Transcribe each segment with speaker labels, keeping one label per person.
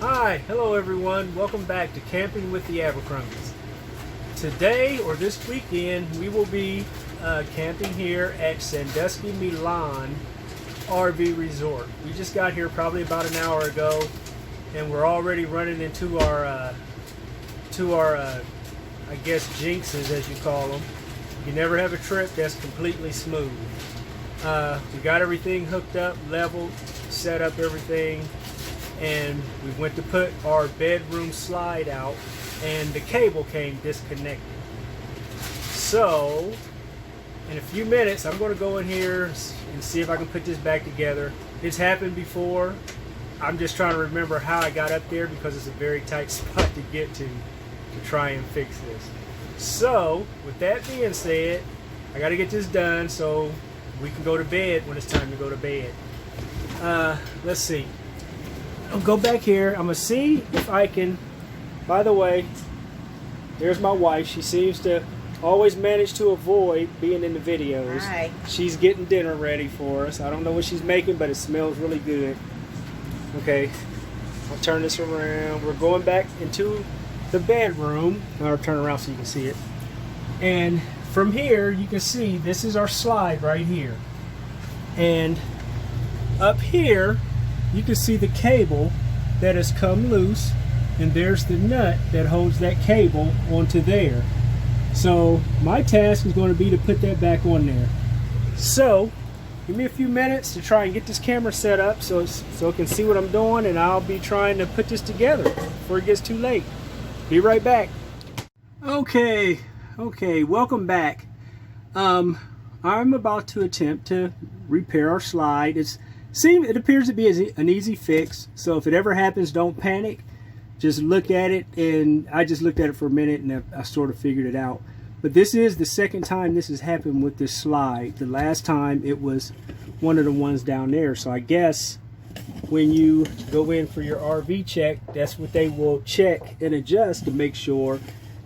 Speaker 1: Hi, hello everyone. Welcome back to Camping with the Abercrombies. Today, or this weekend, we will be camping here at Sandusky, Milan RV Resort. We just got here probably about an hour ago, and we're already running into our, I guess, jinxes, as you call them. You never have a trip that's completely smooth. We got everything hooked up, leveled, set up everything, and we went to put our bedroom slide out and the cable came disconnected. So in a few minutes I'm going to go in here and see if I can put this back together. It's happened before. I'm just trying to remember how I got up there because it's a very tight spot to get to try and fix this. So with that being said, I got to get this done so we can go to bed when it's time to go to bed. Let's see. I'll go back here. I'm going to see if I can, by the way, there's my wife. She seems to always manage to avoid being in the videos.
Speaker 2: Hi.
Speaker 1: She's getting dinner ready for us. I don't know what she's making, but it smells really good. Okay, I'll turn this around. We're going back into the bedroom. I'll turn around so you can see it. And from here, you can see this is our slide right here. And up here, you can see the cable that has come loose, and there's the nut that holds that cable onto there. So my task is going to be to put that back on there. So give me a few minutes to try and get this camera set up so it can see what I'm doing, and I'll be trying to put this together before it gets too late. Be right back. Okay, welcome back. I'm about to attempt to repair our slide. It appears to be an easy fix, so if it ever happens, don't panic. Just look at it, and I just looked at it for a minute and I sort of figured it out. But this is the second time this has happened with this slide. The last time it was one of the ones down there. So I guess when you go in for your RV check, that's what they will check and adjust to make sure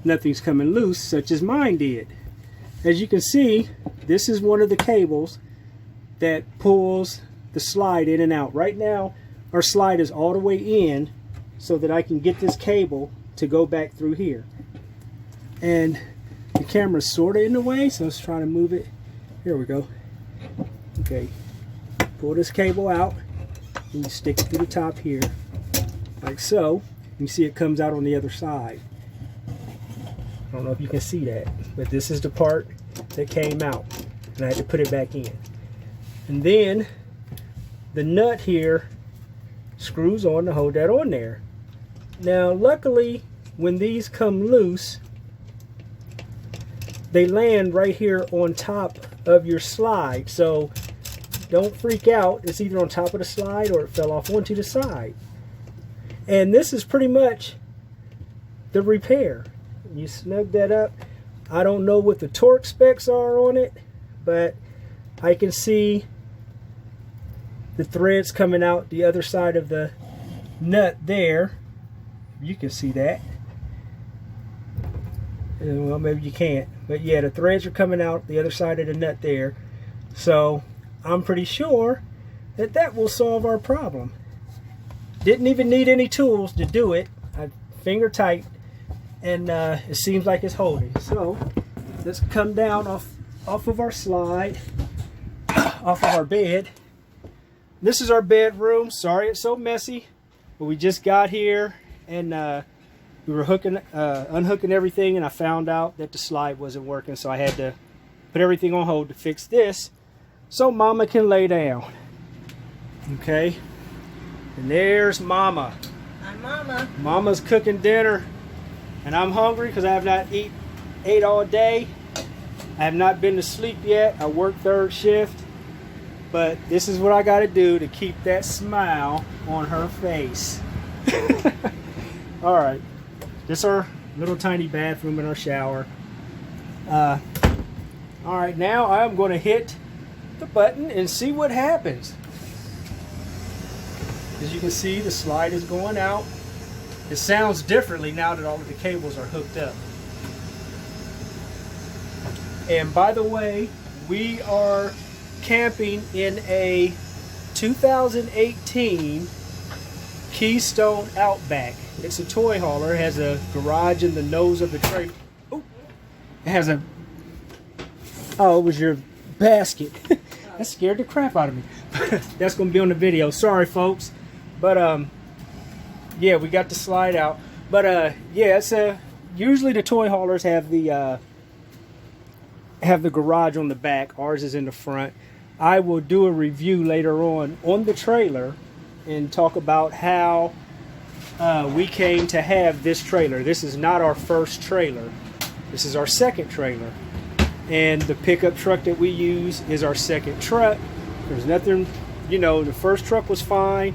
Speaker 1: nothing's coming loose, such as mine did. As you can see, this is one of the cables that pulls the slide in and out. Right now our slide is all the way in so that I can get this cable to go back through here, and the camera's sort of in the way, so let's try to move it. Here we go. Okay, pull this cable out and you stick it through the top here like so. You see it comes out on the other side. I don't know if you can see that, but this is the part that came out, and I had to put it back in. And then the nut here screws on to hold that on there. Now luckily, when these come loose, they land right here on top of your slide, so don't freak out. It's either on top of the slide or it fell off onto the side. And this is pretty much the repair. You snug that up. I don't know what the torque specs are on it, but I can see the threads coming out the other side of the nut there. You can see that. Well, maybe you can't, but yeah, the threads are coming out the other side of the nut there. So I'm pretty sure that will solve our problem. Didn't even need any tools to do it. I finger tight, and it seems like it's holding. So let's come down off of our slide, off of our bed. This is our bedroom. Sorry it's so messy, but we just got here, and we were unhooking everything, and I found out that the slide wasn't working, so I had to put everything on hold to fix this so Mama can lay down. Okay, and there's Mama.
Speaker 2: Hi, Mama.
Speaker 1: Mama's cooking dinner, and I'm hungry because I have not ate all day. I have not been to sleep yet. I work third shift. But this is what I got to do to keep that smile on her face. All right, this is our little tiny bathroom and our shower. All right, now I'm going to hit the button and see what happens. As you can see, the slide is going out. It sounds differently now that all of the cables are hooked up. And by the way, we are camping in a 2018 Keystone Outback. It's a toy hauler. It has a garage in the nose of the trailer. Oh, it has a... Oh, it was your basket. That scared the crap out of me. That's going to be on the video. Sorry, folks. But, yeah, we got the slide out. But, yeah, it's usually the toy haulers have the garage on the back. Ours is in the front. I will do a review later on the trailer and talk about how we came to have this trailer. This is not our first trailer. This is our second trailer. And the pickup truck that we use is our second truck. There's nothing, you know, the first truck was fine.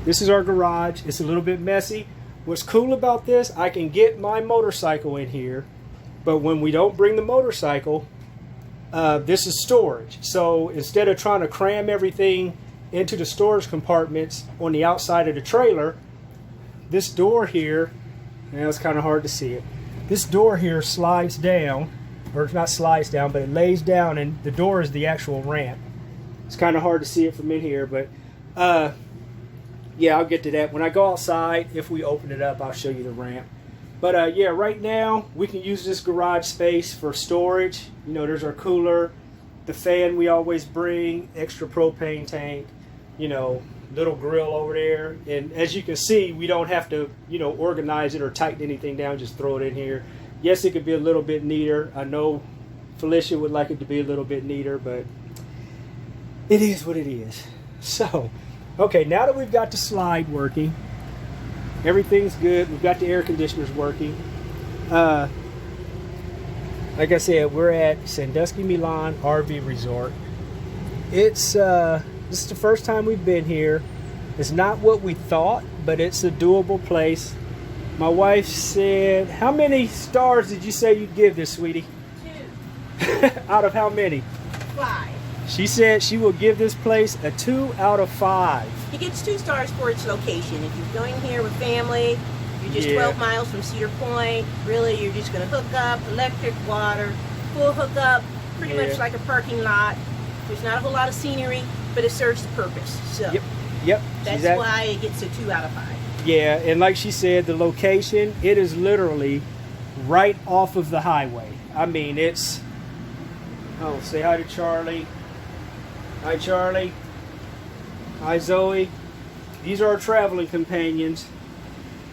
Speaker 1: This is our garage. It's a little bit messy. What's cool about this, I can get my motorcycle in here, but when we don't bring the motorcycle, this is storage. So instead of trying to cram everything into the storage compartments on the outside of the trailer, this door here, now it's kind of hard to see it, this door here slides down, or it's not slides down, but it lays down, and the door is the actual ramp. It's kind of hard to see it from in here, but yeah, I'll get to that. When I go outside, if we open it up, I'll show you the ramp. But yeah, right now, we can use this garage space for storage. You know, there's our cooler, the fan we always bring, extra propane tank, you know, little grill over there. And as you can see, we don't have to, you know, organize it or tighten anything down, just throw it in here. Yes, it could be a little bit neater. I know Felicia would like it to be a little bit neater, but it is what it is. So, okay, now that we've got the slide working, everything's good. We've got the air conditioners working. Like I said, we're at Sandusky Milan RV Resort. This is the first time we've been here. It's not what we thought, but it's a doable place. My wife said, how many stars did you say you'd give this, sweetie? 2. Out of how many?
Speaker 2: 5.
Speaker 1: She said she will give this place a 2 out of 5.
Speaker 2: It gets 2 stars for its location. If you're going here with family, you're just 12 miles from Cedar Point. Really, you're just going to hook up, electric, water, full hookup, pretty much like a parking lot. There's not a whole lot of scenery, but it serves the purpose. So
Speaker 1: yep.
Speaker 2: That's why it gets a 2 out of 5.
Speaker 1: Yeah, and like she said, the location, it is literally right off of the highway. I mean, it's... Oh, say hi to Charlie. Hi, Charlie. Hi, Zoe. These are our traveling companions,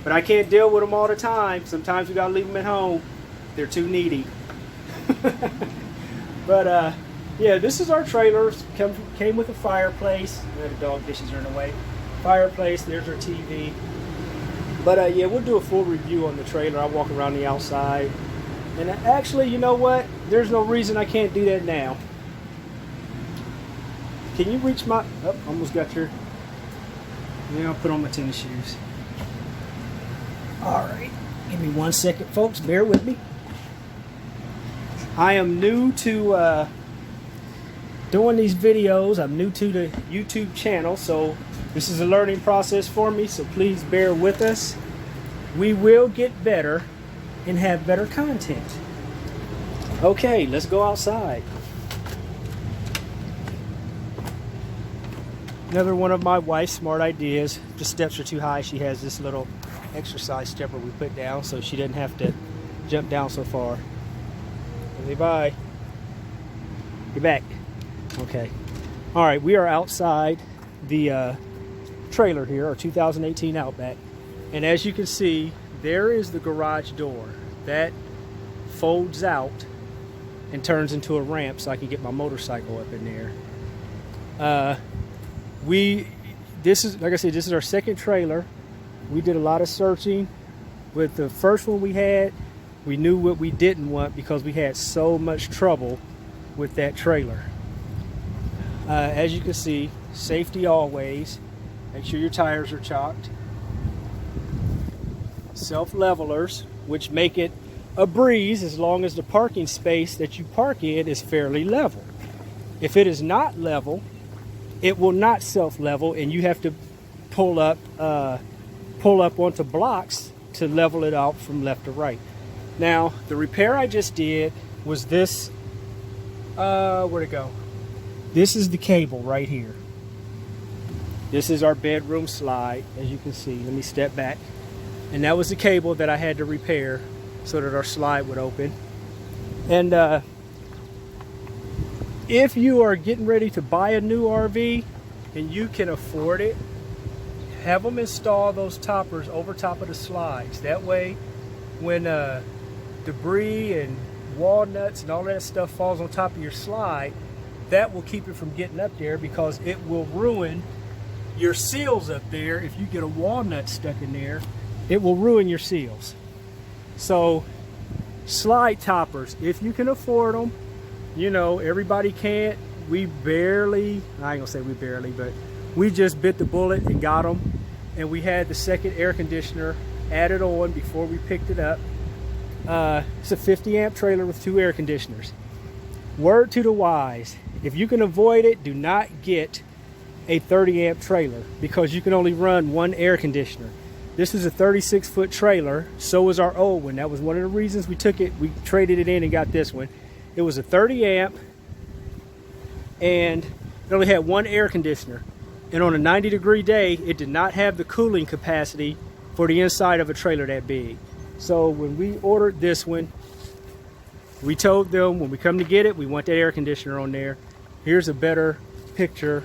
Speaker 1: but I can't deal with them all the time. Sometimes we gotta leave them at home. They're too needy. But yeah, this is our trailer. Came with a fireplace. The dog dishes are in the way. Fireplace. There's our TV. But yeah, we'll do a full review on the trailer. I'll walk around the outside. And actually, you know what? There's no reason I can't do that now. Can you reach my... Oh, almost got your... Yeah, I'll put on my tennis shoes. Alright. Give me 1 second, folks. Bear with me. I am new to doing these videos. I'm new to the YouTube channel, so this is a learning process for me, so please bear with us. We will get better and have better content. Okay, let's go outside. Another one of my wife's smart ideas. The steps are too high. She has this little exercise stepper we put down so she didn't have to jump down so far. Say bye. You're back. Okay. All right, we are outside the trailer here, our 2018 Outback. And as you can see, there is the garage door. That folds out and turns into a ramp so I can get my motorcycle up in there. This is, like I said, this is our second trailer. We did a lot of searching. With the first one we had, we knew what we didn't want because we had so much trouble with that trailer. As you can see, safety always. Make sure your tires are chocked. Self-levelers, which make it a breeze as long as the parking space that you park in is fairly level. If it is not level, it will not self-level, and you have to pull up onto blocks to level it out from left to right. Now, the repair I just did was this. Where'd it go? This is the cable right here. This is our bedroom slide, as you can see. Let me step back. And that was the cable that I had to repair so that our slide would open. And if you are getting ready to buy a new RV and you can afford it, have them install those toppers over top of the slides. That way, when debris and walnuts and all that stuff falls on top of your slide, that will keep it from getting up there, because it will ruin your seals up there. If you get a walnut stuck in there, it will ruin your seals. So slide toppers, if you can afford them. You know, everybody can't. We barely, I ain't gonna say we barely, but we just bit the bullet and got them. And we had the second air conditioner added on before we picked it up. It's a 50 amp trailer with 2 air conditioners. Word to the wise, if you can avoid it, do not get a 30 amp trailer, because you can only run 1 air conditioner. This is a 36-foot trailer. So was our old one. That was one of the reasons we took it. We traded it in and got this one. It was a 30 amp and it only had 1 air conditioner. And on a 90-degree day, it did not have the cooling capacity for the inside of a trailer that big. So when we ordered this one, we told them when we come to get it, we want that air conditioner on there. Here's a better picture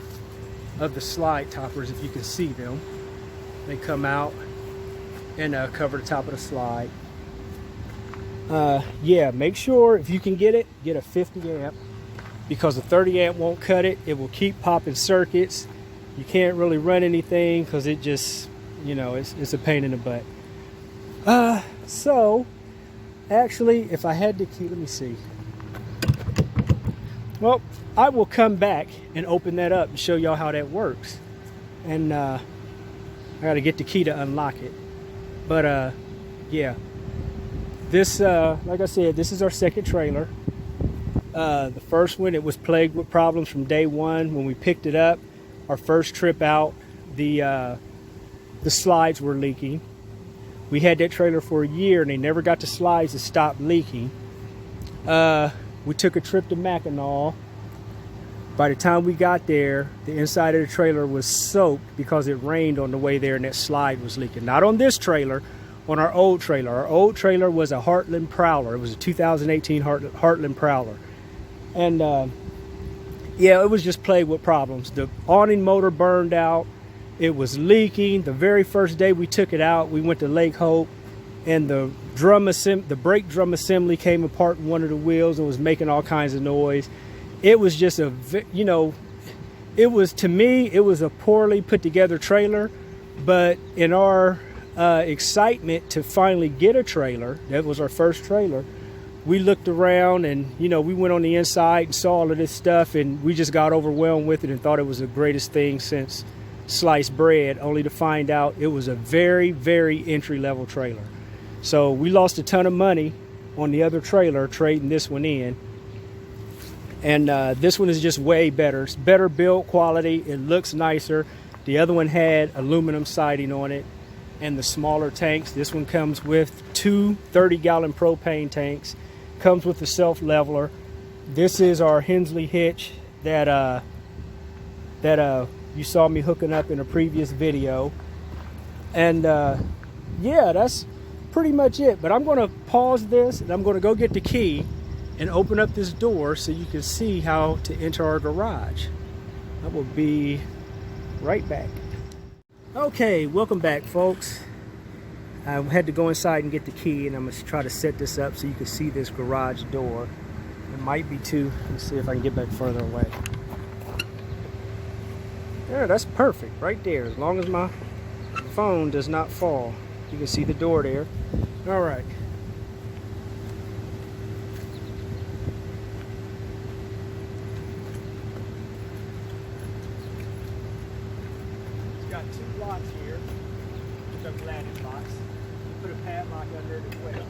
Speaker 1: of the slide toppers, if you can see them. They come out and cover the top of the slide. Yeah, make sure if you can get it, get a 50 amp, because a 30 amp won't cut it. It will keep popping circuits. You can't really run anything because it just, you know, it's a pain in the butt. So actually, if I had to keep, let me see. Well, I will come back and open that up and show y'all how that works. And I got to get the key to unlock it. But yeah, this, like I said, this is our second trailer. The first one, it was plagued with problems from day one. When we picked it up, our first trip out, the slides were leaking. We had that trailer for a year and they never got the slides to stop leaking. We took a trip to Mackinac. By the time we got there, the inside of the trailer was soaked because it rained on the way there and that slide was leaking. Not on this trailer, on our old trailer. Our old trailer was a Heartland Prowler. It was a 2018 Heartland Prowler. And yeah, it was just plagued with problems. The awning motor burned out. It was leaking. The very first day we took it out, we went to Lake Hope, and the brake drum assembly came apart in one of the wheels and was making all kinds of noise. It was just a, you know, it was, to me, it was a poorly put together trailer. But in our excitement to finally get a trailer, that was our first trailer, we looked around and, you know, we went on the inside and saw all of this stuff, and we just got overwhelmed with it and thought it was the greatest thing since sliced bread, only to find out it was a very, very entry-level trailer. So we lost a ton of money on the other trailer trading this one in. And this one is just way better. It's better build quality. It looks nicer. The other one had aluminum siding on it and the smaller tanks. This one comes with 2 30-gallon propane tanks. Comes with the self-leveler. This is our Hensley hitch that you saw me hooking up in a previous video. And yeah, that's pretty much it. But I'm going to pause this and I'm going to go get the key and open up this door so you can see how to enter our garage. I will be right back. Okay, welcome back, folks. I had to go inside and get the key, and I'm going to try to set this up so you can see this garage door. It might be too, let's see if I can get back further away. Yeah, that's perfect right there, as long as my phone does not fall. You can see the door there. All right. Got 2 locks here, which I'm glad it locks. Put a padlock under it as well.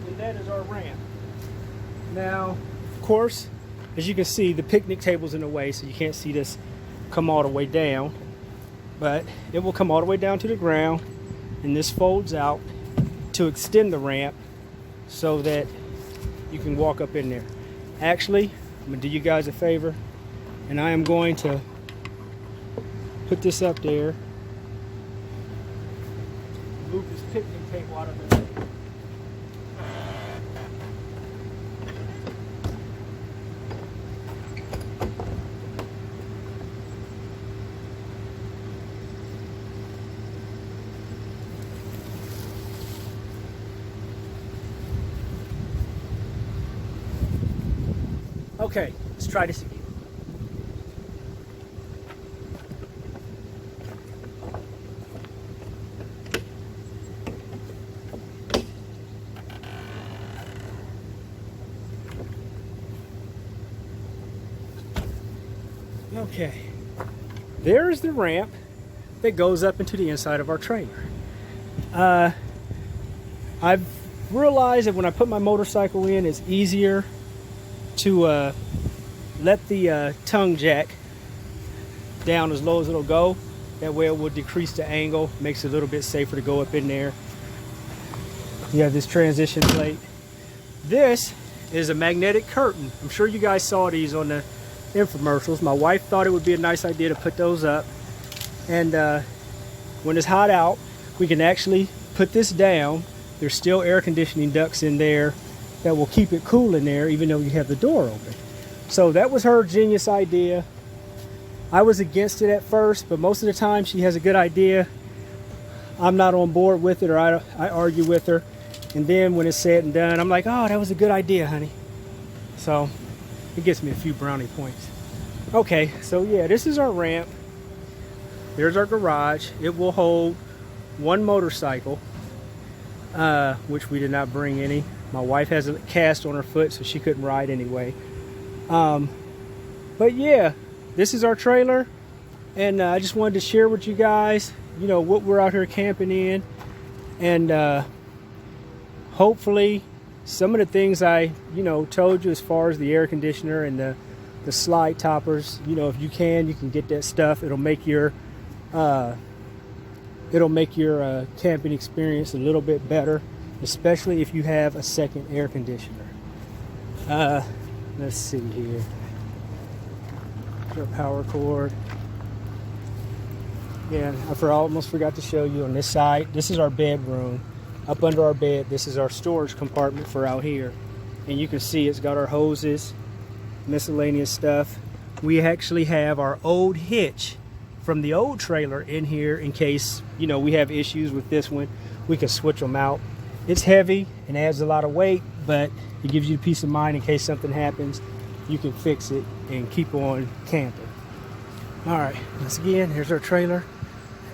Speaker 1: And that is our ramp. Now, of course, as you can see, the picnic table's in the way, so you can't see this come all the way down. but it will come all the way down to the ground, and this folds out to extend the ramp so that you can walk up in there. Actually, I'm gonna do you guys a favor, and I am going to put this up there. Move this picnic table out of the way. Okay, let's try this again. Okay, there's the ramp that goes up into the inside of our trailer. I've realized that when I put my motorcycle in, it's easier to let the tongue jack down as low as it'll go. That way it will decrease the angle, makes it a little bit safer to go up in there. You have this transition plate. This is a magnetic curtain. I'm sure you guys saw these on the infomercials. My wife thought it would be a nice idea to put those up, and when it's hot out, we can actually put this down. There's still air conditioning ducts in there that will keep it cool in there even though you have the door open. So that was her genius idea. I was against it at first, but most of the time she has a good idea. I'm not on board with it, or I argue with her, and then when it's said and done, I'm like, oh, that was a good idea, honey. So it gets me a few brownie points. Okay, so yeah, this is our ramp. There's our garage. It will hold one motorcycle, which we did not bring any. My wife has a cast on her foot, so she couldn't ride anyway. But yeah, this is our trailer, and I just wanted to share with you guys, you know, what we're out here camping in, and hopefully some of the things I, you know, told you as far as the air conditioner and the slide toppers, you know, if you can get that stuff. It'll make your camping experience a little bit better, especially if you have a second air conditioner. Let's see here. Our power cord. Yeah, I almost forgot to show you on this side. This is our bedroom. Up under our bed, this is our storage compartment for out here. And you can see it's got our hoses, miscellaneous stuff. We actually have our old hitch from the old trailer in here in case, you know, we have issues with this one. We can switch them out. It's heavy and adds a lot of weight, but it gives you peace of mind in case something happens. You can fix it and keep on camping. All right, once again, here's our trailer.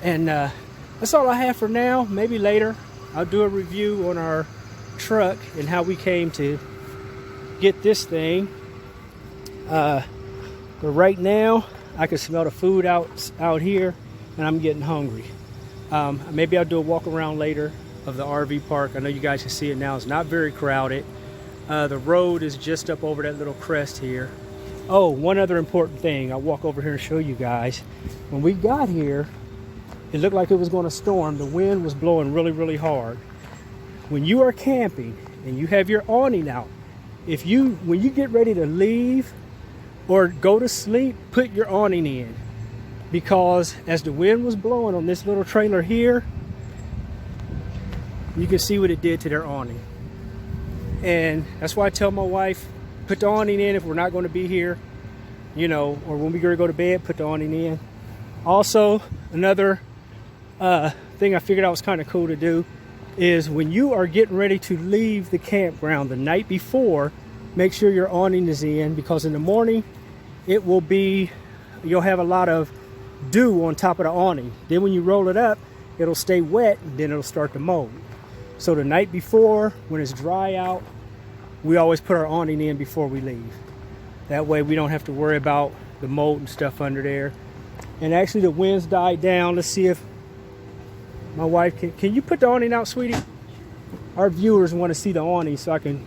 Speaker 1: And that's all I have for now. Maybe later I'll do a review on our truck and how we came to get this thing. But right now, I can smell the food out here, and I'm getting hungry. Maybe I'll do a walk around later of the RV park. I know you guys can see it now. It's not very crowded. The road is just up over that little crest here. Oh, one other important thing. I'll walk over here and show you guys. When we got here, it looked like it was going to storm. The wind was blowing really, really hard. When you are camping and you have your awning out, when you get ready to leave or go to sleep, put your awning in. Because as the wind was blowing on this little trailer here, you can see what it did to their awning. And that's why I tell my wife, put the awning in if we're not going to be here, you know, or when we go to bed, put the awning in. Also, another thing I figured out was kind of cool to do is when you are getting ready to leave the campground the night before, make sure your awning is in, because in the morning you'll have a lot of dew on top of the awning. Then when you roll it up, it'll stay wet, and then it'll start to mold. So the night before, when it's dry out, we always put our awning in before we leave. That way we don't have to worry about the mold and stuff under there. And actually the wind's died down. Let's see if my wife can you put the awning out, sweetie? Our viewers want to see the awning, so I can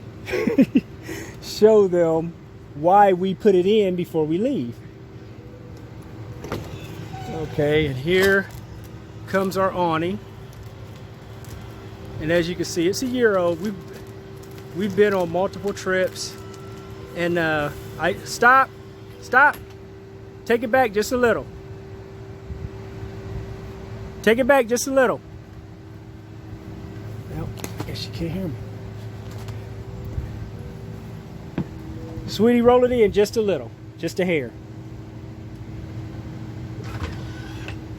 Speaker 1: show them why we put it in before we leave. Okay, and here comes our awning. And as you can see, it's a year old. We've been on multiple trips. And stop. Take it back just a little. Take it back just a little. Well, I guess you can't hear me. Sweetie, roll it in just a little, just a hair.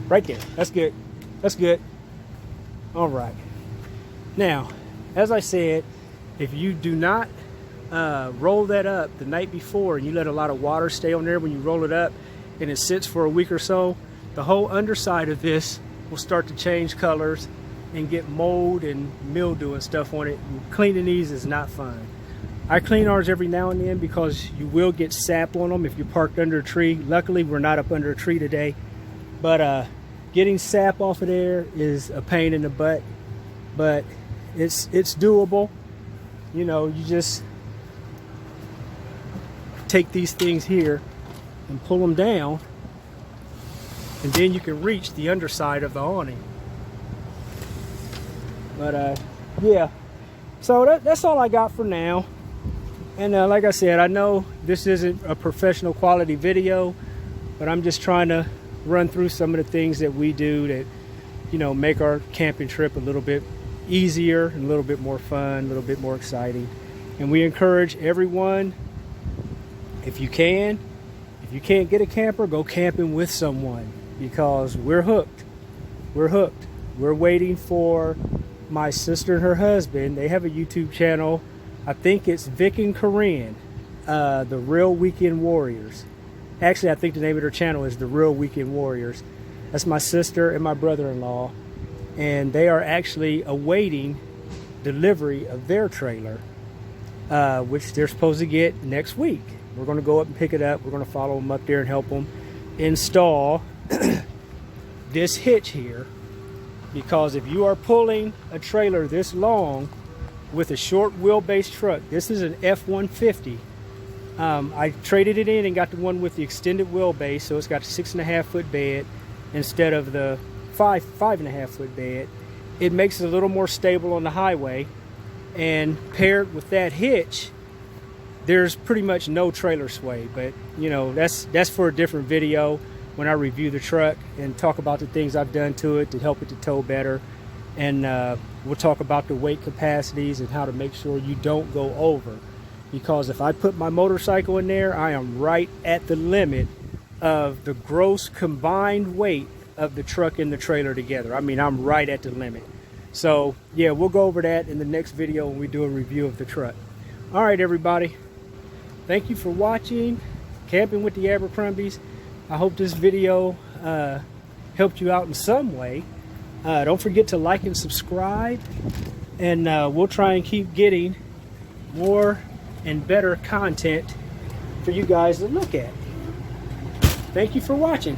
Speaker 1: Right there, that's good, that's good. All right. Now, as I said, if you do not roll that up the night before and you let a lot of water stay on there when you roll it up and it sits for a week or so, the whole underside of this will start to change colors and get mold and mildew and stuff on it. And cleaning these is not fun. I clean ours every now and then because you will get sap on them if you're parked under a tree. Luckily, we're not up under a tree today, but getting sap off of there is a pain in the butt, but it's doable. You know, you just take these things here and pull them down, and then you can reach the underside of the awning. But yeah, so that's all I got for now. And like I said, I know this isn't a professional quality video, but I'm just trying to run through some of the things that we do that, you know, make our camping trip a little bit easier and a little bit more fun, a little bit more exciting. And we encourage everyone, if you can't get a camper, go camping with someone, because we're hooked. We're hooked. We're waiting for my sister and her husband. They have a YouTube channel. I think it's Vic and Corinne, The Real Weekend Warriors. Actually, I think the name of their channel is The Real Weekend Warriors. That's my sister and my brother-in-law. And they are actually awaiting delivery of their trailer, which they're supposed to get next week. We're going to go up and pick it up. We're going to follow them up there and help them install this hitch here. Because if you are pulling a trailer this long with a short wheelbase truck, this is an F-150. I traded it in and got the one with the extended wheelbase, so it's got a 6.5 foot bed instead of the 5.5 foot bed. It makes it a little more stable on the highway, and paired with that hitch, there's pretty much no trailer sway. But you know, that's for a different video when I review the truck and talk about the things I've done to it to help it to tow better. And we'll talk about the weight capacities and how to make sure you don't go over. Because if I put my motorcycle in there, I am right at the limit of the gross combined weight of the truck and the trailer together. I mean, I'm right at the limit. So yeah, we'll go over that in the next video when we do a review of the truck. All right, everybody. Thank you for watching Camping with the Abercrombies. I hope this video helped you out in some way. Don't forget to like and subscribe, and we'll try and keep getting more and better content for you guys to look at. Thank you for watching.